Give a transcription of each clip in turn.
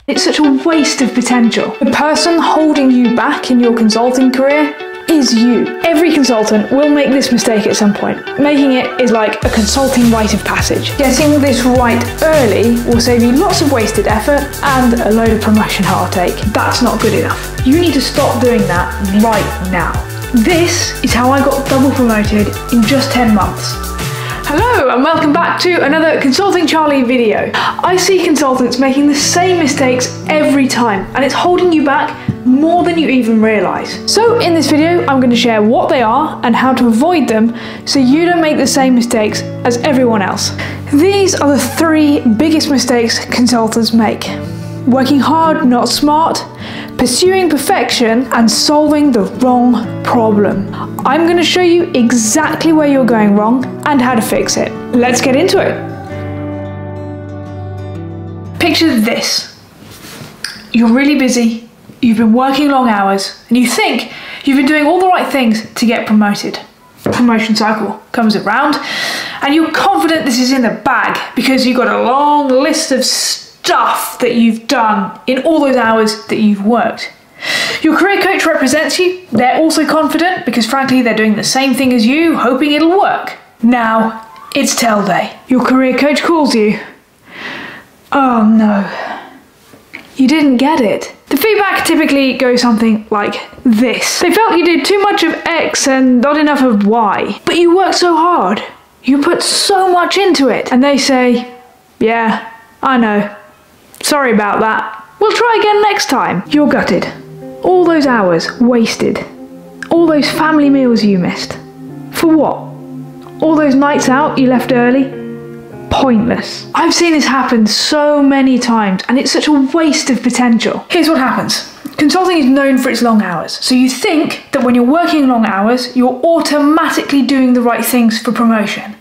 It's such a waste of potential. The person holding you back in your consulting career is you. Every consultant will make this mistake at some point. Making it is like a consulting rite of passage. Getting this right early will save you lots of wasted effort and a load of promotion heartache. That's not good enough. You need to stop doing that right now. This is how I got double promoted in just 10 months. Hello and welcome back to another Consulting Charlie video. I see consultants making the same mistakes every time and it's holding you back more than you even realise. So in this video I'm going to share what they are and how to avoid them so you don't make the same mistakes as everyone else. These are the 3 biggest mistakes consultants make. Working hard, not smart, pursuing perfection, and solving the wrong problem. I'm going to show you exactly where you're going wrong and how to fix it. Let's get into it. Picture this. You're really busy, you've been working long hours, and you think you've been doing all the right things to get promoted. Promotion cycle comes around, and you're confident this is in the bag because you've got a long list of stuff that you've done in all those hours that you've worked. Your career coach represents you. They're also confident because frankly they're doing the same thing as you, hoping it'll work. Now it's tell day. Your career coach calls you. Oh no, you didn't get it. The feedback typically goes something like this. They felt you did too much of X and not enough of Y, but you worked so hard. You put so much into it. And they say, yeah, I know. Sorry about that. We'll try again next time. You're gutted. All those hours wasted. All those family meals you missed. For what? All those nights out you left early? Pointless. I've seen this happen so many times and it's such a waste of potential. Here's what happens. Consulting is known for its long hours. So you think that when you're working long hours, you're automatically doing the right things for promotion.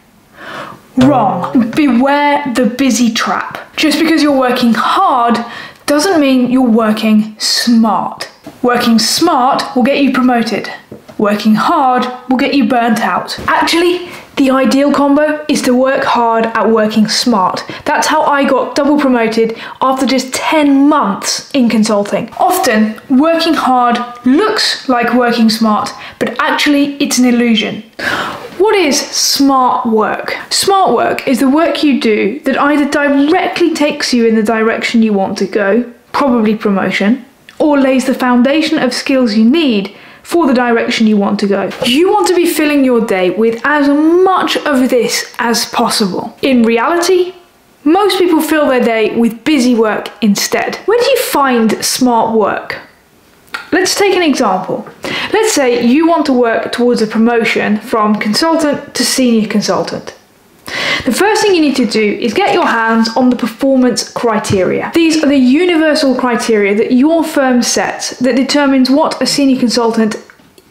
Wrong. Beware the busy trap. Just because you're working hard doesn't mean you're working smart. Working smart will get you promoted. Working hard will get you burnt out. Actually, the ideal combo is to work hard at working smart. That's how I got double promoted after just 10 months in consulting. Often, working hard looks like working smart, but actually it's an illusion. What is smart work? Smart work is the work you do that either directly takes you in the direction you want to go, probably promotion, or lays the foundation of skills you need for the direction you want to go. You want to be filling your day with as much of this as possible. In reality, most people fill their day with busy work instead. Where do you find smart work? Let's take an example. Let's say you want to work towards a promotion from consultant to senior consultant. The first thing you need to do is get your hands on the performance criteria. These are the universal criteria that your firm sets that determines what a senior consultant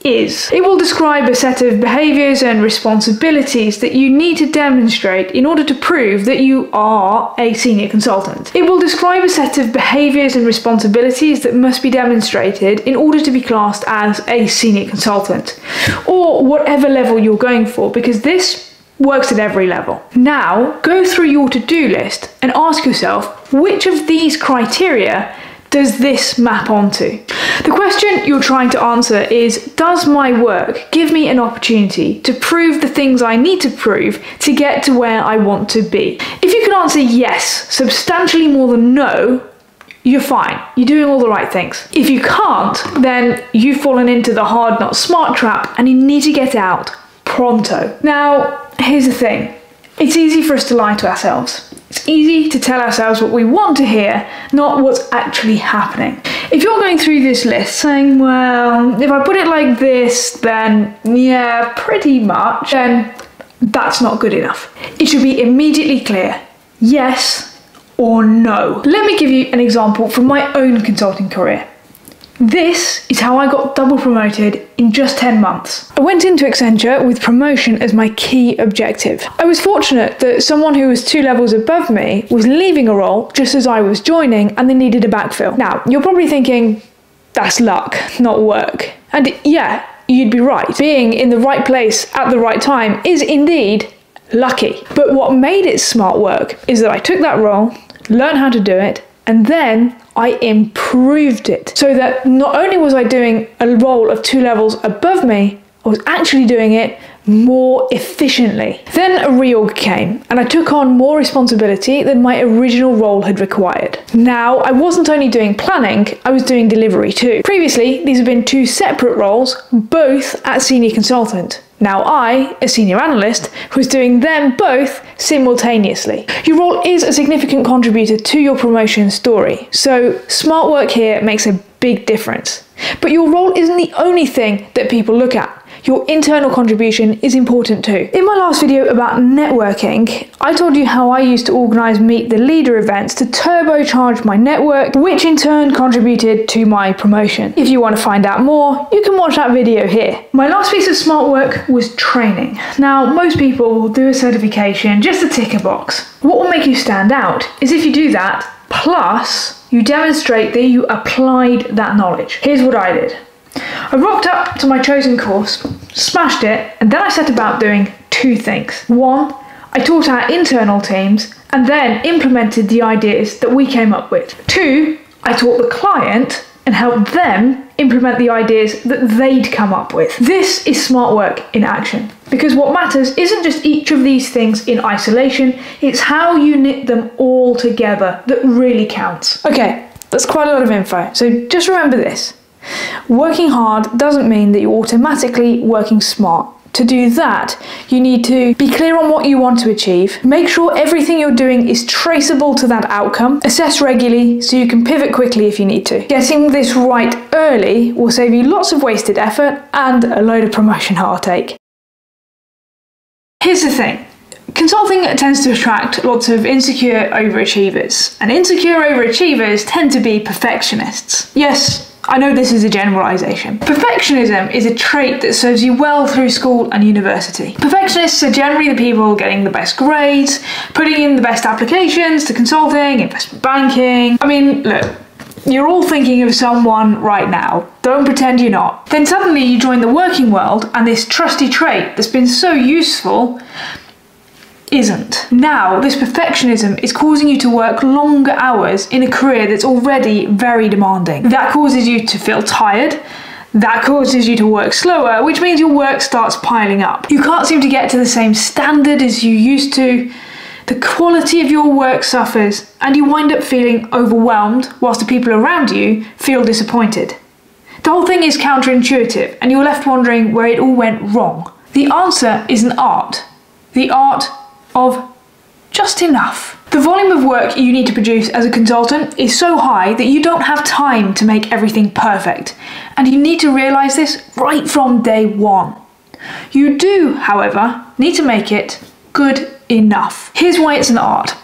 is. It will describe a set of behaviours and responsibilities that you need to demonstrate in order to prove that you are a senior consultant. It will describe a set of behaviours and responsibilities that must be demonstrated in order to be classed as a senior consultant, or whatever level you're going for, because this works at every level. Now, go through your to-do list and ask yourself, which of these criteria does this map onto? The question you're trying to answer is, does my work give me an opportunity to prove the things I need to prove to get to where I want to be? If you can answer yes, substantially more than no, you're fine. You're doing all the right things. If you can't, then you've fallen into the hard not smart trap and you need to get out pronto. Now, here's the thing. It's easy for us to lie to ourselves. It's easy to tell ourselves what we want to hear, not what's actually happening. If you're going through this list saying, well, if I put it like this, then yeah, pretty much, then that's not good enough. It should be immediately clear, yes or no. Let me give you an example from my own consulting career. This is how I got double promoted in just 10 months. I went into Accenture with promotion as my key objective. I was fortunate that someone who was 2 levels above me was leaving a role just as I was joining and they needed a backfill. Now, you're probably thinking, that's luck, not work. And yeah, you'd be right. Being in the right place at the right time is indeed lucky. But what made it smart work is that I took that role, learned how to do it, and then I improved it so that not only was I doing a role of 2 levels above me, I was actually doing it more efficiently. Then a reorg came and I took on more responsibility than my original role had required. Now I wasn't only doing planning, I was doing delivery too. Previously, these have been 2 separate roles, both at senior consultant. Now I, as senior analyst, was doing them both simultaneously. Your role is a significant contributor to your promotion story, so smart work here makes a big difference. But your role isn't the only thing that people look at. Your internal contribution is important too. In my last video about networking, I told you how I used to organise Meet the Leader events to turbocharge my network, which in turn contributed to my promotion. If you want to find out more, you can watch that video here. My last piece of smart work was training. Now, most people will do a certification just to tick a box. What will make you stand out is if you do that, plus you demonstrate that you applied that knowledge. Here's what I did. I rocked up to my chosen course, smashed it, and then I set about doing 2 things. 1, I taught our internal teams and then implemented the ideas that we came up with. 2, I taught the client and helped them implement the ideas that they'd come up with. This is smart work in action, because what matters isn't just each of these things in isolation, it's how you knit them all together that really counts. Okay, that's quite a lot of info, so just remember this. Working hard doesn't mean that you're automatically working smart. To do that, you need to be clear on what you want to achieve, make sure everything you're doing is traceable to that outcome, assess regularly so you can pivot quickly if you need to. Getting this right early will save you lots of wasted effort and a load of promotion heartache. Here's the thing. Consulting tends to attract lots of insecure overachievers, and insecure overachievers tend to be perfectionists. Yes, I know this is a generalisation. Perfectionism is a trait that serves you well through school and university. Perfectionists are generally the people getting the best grades, putting in the best applications to consulting, investment banking. I mean, look, you're all thinking of someone right now. Don't pretend you're not. Then suddenly you join the working world and this trusty trait that's been so useful isn't. Now, this perfectionism is causing you to work longer hours in a career that's already very demanding. That causes you to feel tired. That causes you to work slower, which means your work starts piling up. You can't seem to get to the same standard as you used to. The quality of your work suffers, and you wind up feeling overwhelmed whilst the people around you feel disappointed. The whole thing is counterintuitive, and you're left wondering where it all went wrong. The answer is an art. The art of just enough. The volume of work you need to produce as a consultant is so high that you don't have time to make everything perfect, and you need to realise this right from day one. You do, however, need to make it good enough. Here's why it's an art.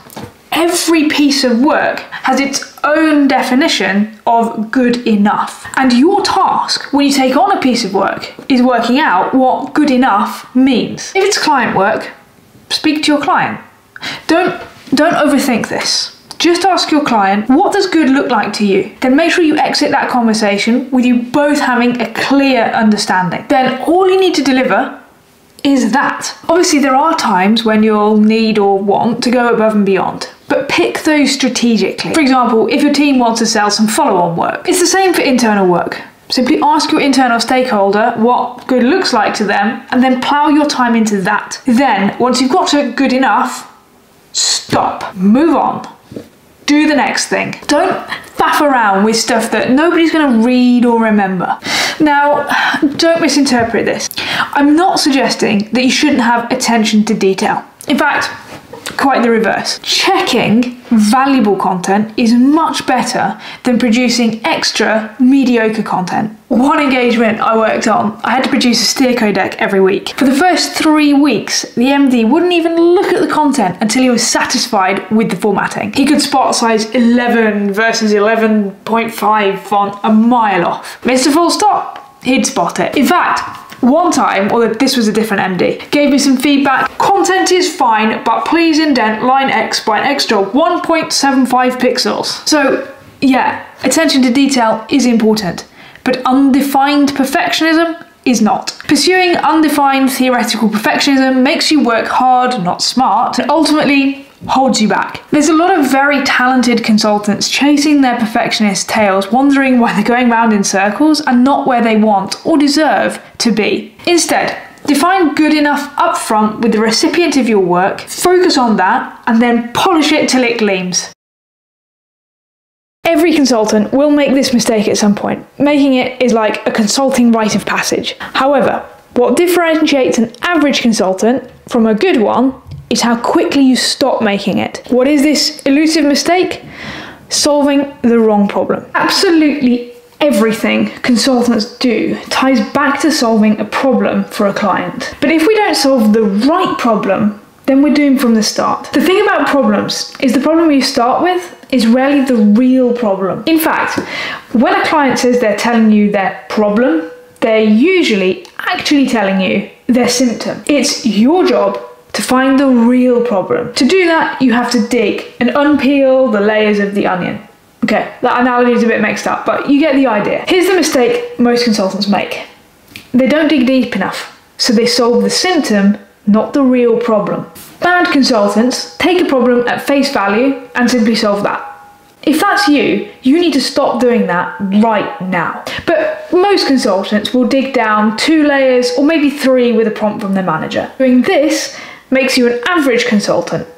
Every piece of work has its own definition of good enough, and your task when you take on a piece of work is working out what good enough means. If it's client work, speak to your client. Don't overthink this. Just ask your client, what does good look like to you? Then make sure you exit that conversation with you both having a clear understanding. Then all you need to deliver is that. Obviously there are times when you'll need or want to go above and beyond, but pick those strategically. For example, if your team wants to sell some follow-on work. It's the same for internal work. Simply ask your internal stakeholder what good looks like to them and then plough your time into that. Then, once you've got to good enough, stop, move on, do the next thing. Don't faff around with stuff that nobody's going to read or remember. Now, don't misinterpret this. I'm not suggesting that you shouldn't have attention to detail. In fact, quite the reverse. Checking valuable content is much better than producing extra mediocre content. One engagement I worked on, I had to produce a steer codec every week. For the first 3 weeks, the MD wouldn't even look at the content until he was satisfied with the formatting. He could spot size 11 versus 11.5 font a mile off. Mr. Full Stop, he'd spot it. In fact, one time, although this was a different MD, gave me some feedback. Content is fine, but please indent line X by an extra 1.75 pixels. So yeah, attention to detail is important, but undefined perfectionism is not. Pursuing undefined theoretical perfectionism makes you work hard, not smart, and ultimately holds you back. There's a lot of very talented consultants chasing their perfectionist tails, wondering why they're going round in circles and not where they want or deserve to be. Instead, define good enough upfront with the recipient of your work, focus on that, and then polish it till it gleams. Every consultant will make this mistake at some point. Making it is like a consulting rite of passage. However, what differentiates an average consultant from a good one is how quickly you stop making it. What is this elusive mistake? Solving the wrong problem. Absolutely everything consultants do ties back to solving a problem for a client. But if we don't solve the right problem, then we're doomed from the start. The thing about problems is the problem you start with is rarely the real problem. In fact, when a client says they're telling you their problem, they're usually actually telling you their symptom. It's your job to find the real problem. To do that, you have to dig and unpeel the layers of the onion. Okay, that analogy is a bit mixed up, but you get the idea. Here's the mistake most consultants make. They don't dig deep enough, so they solve the symptom, not the real problem. Bad consultants take a problem at face value and simply solve that. If that's you, you need to stop doing that right now. But most consultants will dig down 2 layers or maybe 3 with a prompt from their manager. Doing this makes you an average consultant,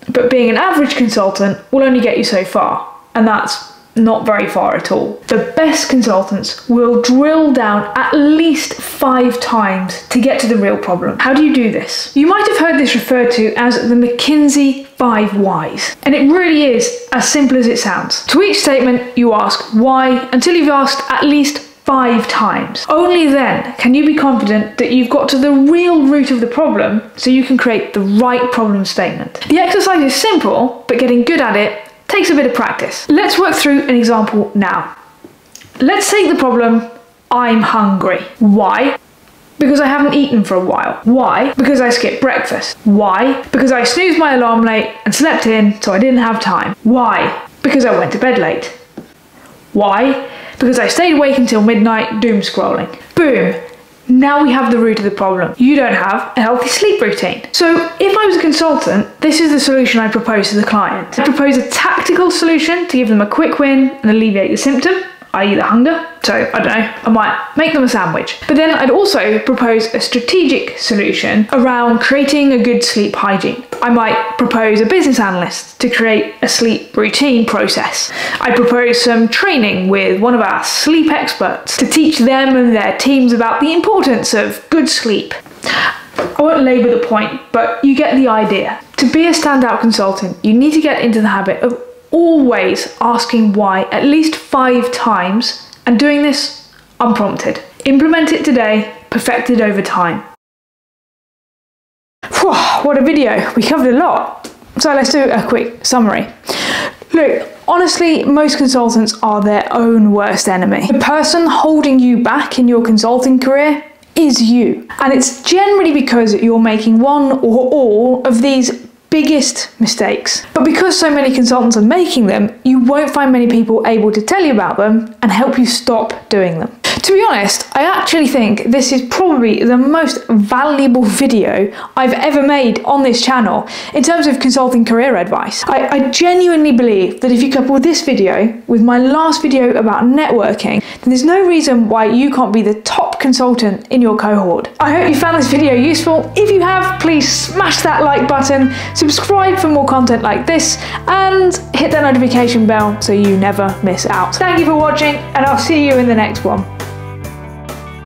but being an average consultant will only get you so far, and that's not very far at all. The best consultants will drill down at least 5 times to get to the real problem. How do you do this? You might have heard this referred to as the McKinsey 5 whys, and it really is as simple as it sounds. To each statement, you ask why until you've asked at least 5 times. Only then can you be confident that you've got to the real root of the problem so you can create the right problem statement. The exercise is simple, but getting good at it takes a bit of practice. Let's work through an example now. Let's take the problem, I'm hungry. Why? Because I haven't eaten for a while. Why? Because I skipped breakfast. Why? Because I snoozed my alarm late and slept in so I didn't have time. Why? Because I went to bed late. Why? Because I stayed awake until midnight doom scrolling. Boom! Now we have the root of the problem. You don't have a healthy sleep routine. So if I was a consultant, this is the solution I propose to the client. I propose a tactical solution to give them a quick win and alleviate the symptom, i.e. the hunger. So, I don't know, I might make them a sandwich. But then I'd also propose a strategic solution around creating a good sleep hygiene. I might propose a business analyst to create a sleep routine process. I'd propose some training with one of our sleep experts to teach them and their teams about the importance of good sleep. I won't labour the point, but you get the idea. To be a standout consultant, you need to get into the habit of always asking why at least 5 times and doing this unprompted. Implement it today, perfect it over time. Whew, what a video, we covered a lot. So let's do a quick summary. Look, honestly, most consultants are their own worst enemy. The person holding you back in your consulting career is you. And it's generally because you're making one or all of these biggest mistakes. But because so many consultants are making them, you won't find many people able to tell you about them and help you stop doing them. To be honest, I actually think this is probably the most valuable video I've ever made on this channel in terms of consulting career advice. I genuinely believe that if you couple this video with my last video about networking, then there's no reason why you can't be the top consultant in your cohort. I hope you found this video useful. If you have, please smash that like button, subscribe for more content like this, and hit that notification bell so you never miss out. Thank you for watching, and I'll see you in the next one.